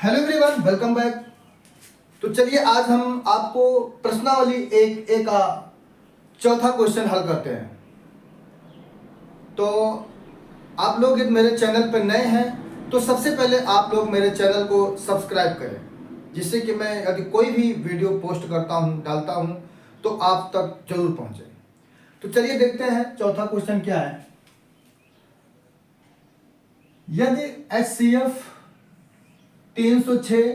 Hello everyone, welcome back. तो चलिए आज हम आपको प्रश्नावली एक का चौथा क्वेश्चन हल करते हैं। तो आप लोग यदि मेरे चैनल पर नए हैं तो सबसे पहले आप लोग मेरे चैनल को सब्सक्राइब करें, जिससे कि मैं यदि कोई भी वीडियो पोस्ट करता हूँ, डालता हूँ, तो आप तक जरूर पहुँचे। तो चलिए देखते हैं चौथा क्वेश्चन क्या है। यदि HCF 306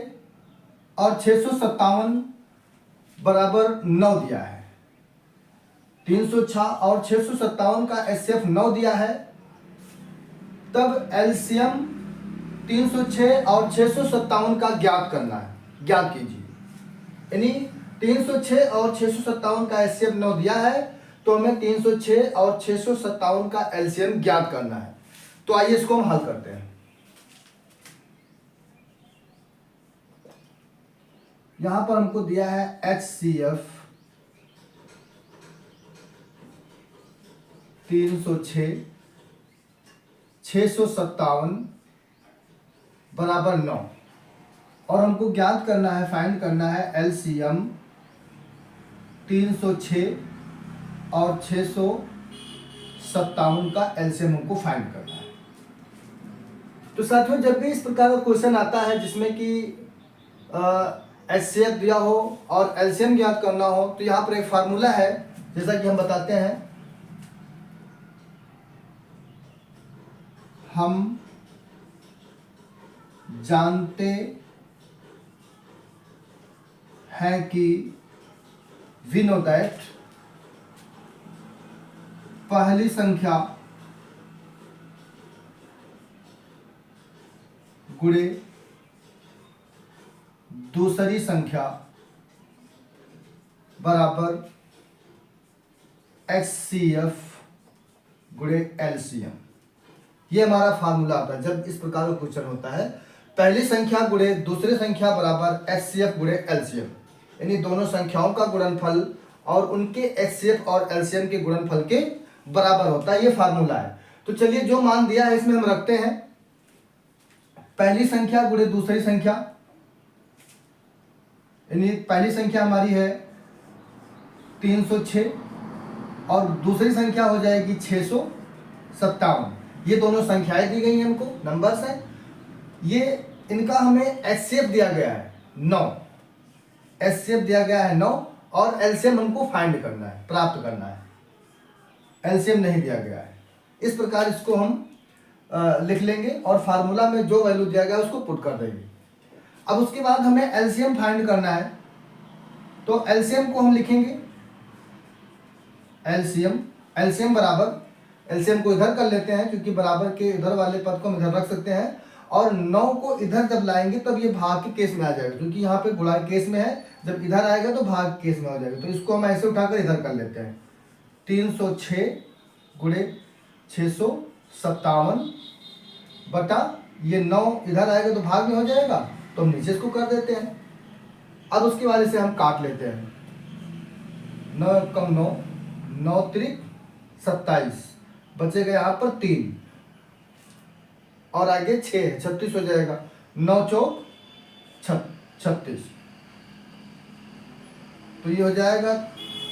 और 657 बराबर 9 दिया है, 306 और 657 का HCF 9 दिया है, तब एलसीएम 306 और 657 का ज्ञात करना है, ज्ञात कीजिए। यानी 306 और 657 का HCF 9 दिया है, तो हमें 306 और 657 का एलसीएम ज्ञात करना है। तो आइए इसको हम हल करते हैं। यहां पर हमको दिया है HCF 306 657 बराबर 9 और हमको ज्ञात करना है, फाइंड करना है एलसीएम 306 और 657 का एलसीएम हमको फाइंड करना है। तो साथियों, जब भी इस प्रकार का क्वेश्चन आता है जिसमें कि HCF दिया हो और एलसीएम ज्ञात करना हो, तो यहाँ पर एक फार्मूला है, जैसा कि हम बताते हैं। हम जानते हैं कि वी नो दैट पहली संख्या गुणे दूसरी संख्या बराबर HCF गुणे एलसीएम। ये हमारा फार्मूला आता है जब इस प्रकार का क्वेश्चन होता है। पहली संख्या गुणे दूसरी संख्या बराबर HCF गुणे एलसीएम, यानी दोनों संख्याओं का गुणनफल और उनके HCF और एलसीएम के गुणनफल के बराबर होता है। ये फार्मूला है। तो चलिए जो मान दिया है इसमें हम रखते हैं। पहली संख्या गुणे दूसरी संख्या, यानी पहली संख्या हमारी है 306 और दूसरी संख्या हो जाएगी 657। ये दोनों संख्याएं दी गई हैं, हमको नंबर्स हैं। ये इनका हमें HCF दिया गया है 9, HCF दिया गया है 9 और एलसीएम हमको फाइंड करना है, प्राप्त करना है। एलसीएम नहीं दिया गया है। इस प्रकार इसको हम लिख लेंगे और फार्मूला में जो वैल्यू दिया गया है उसको पुट कर देंगे। अब उसके बाद हमें एलसीएम फाइंड करना है, तो एलसीएम को हम लिखेंगे एलसीएम बराबर, एलसीएम को इधर कर लेते हैं क्योंकि बराबर के इधर वाले पद को हम इधर रख सकते हैं, और 9 को इधर जब लाएंगे तब ये भाग के केस में आ जाएगा, क्योंकि यहाँ पे गुणा केस में है। जब इधर आएगा तो भाग केस में हो जाएगा। तो इसको हम ऐसे उठाकर इधर कर लेते हैं। 306 गुणे 657 बटा ये 9 इधर आएगा तो भाग में हो जाएगा, तो हम नीचे इसको कर देते हैं। अब उसके वाले से हम काट लेते हैं। 9 कम 9, 9 त्रिक 27, बचेगा यहाँ पर 3 और आगे 6, 36 हो जाएगा। 9 चौक 36, तो ये हो जाएगा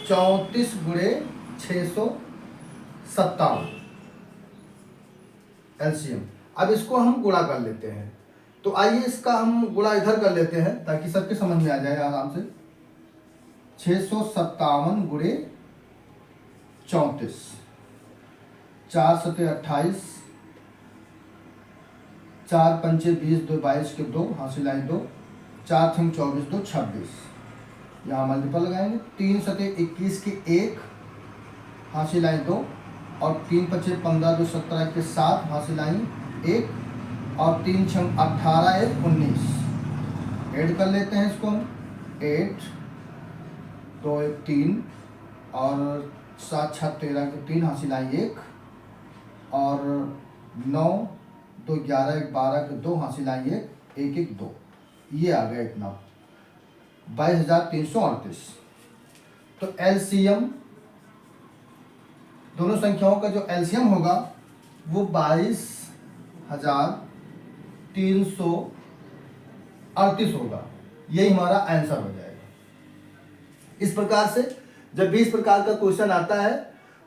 34 गुणे 657 एलसीएम। अब इसको हम गुणा कर लेते हैं। तो आइए इसका हम गुणा इधर कर लेते हैं ताकि सबके समझ में आ जाए आराम से। 657 गुणे 34, 4 सते 28, 4 पंचे 20, 2 22 के 2, हासिल आई 2, 4 थिंग 24, 2 26, यहाँ मल्टीपल लगाएंगे। 3 सते 21 के 1, हासिल आई 2, और 3 पचे 15, 2 17 के 7, हासिल आई 1, और 3 छंग 18, 1 19। ऐड कर लेते हैं इसको हम। 8 2 1 3 और 7 6 13 के 3, हासिल आई 1, और 9 2 11 1 12 के 2, हासिल आई 1 1 1 2। ये आ गया इतना 22,338। तो एलसीएम, दोनों संख्याओं का जो एलसीएम होगा वो 22,338 38 होगा। यही हमारा आंसर हो जाएगा। इस प्रकार से जब भी इस प्रकार का क्वेश्चन आता है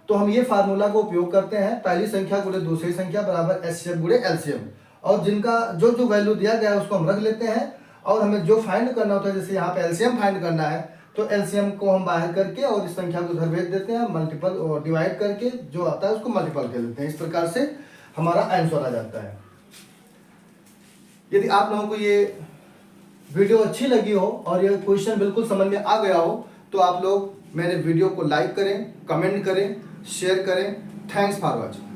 तो हम ये फार्मूला का उपयोग करते हैं, पहली संख्या गुणे दूसरी संख्या बराबर एचसीएफ गुणे एलसीएम, और जिनका जो जो वैल्यू दिया गया है उसको हम रख लेते हैं, और हमें जो फाइंड करना होता है, जैसे यहाँ पे एलसीएम फाइंड करना है तो एलसीएम को हम बाहर करके और इस संख्या को उधर भेज देते हैं, मल्टीपल और डिवाइड करके जो आता है उसको मल्टीपल कर देते हैं। इस प्रकार से हमारा आंसर आ जाता है। यदि आप लोगों को ये वीडियो अच्छी लगी हो और ये क्वेश्चन बिल्कुल समझ में आ गया हो तो आप लोग मेरे वीडियो को लाइक करें, कमेंट करें, शेयर करें। Thanks for watching.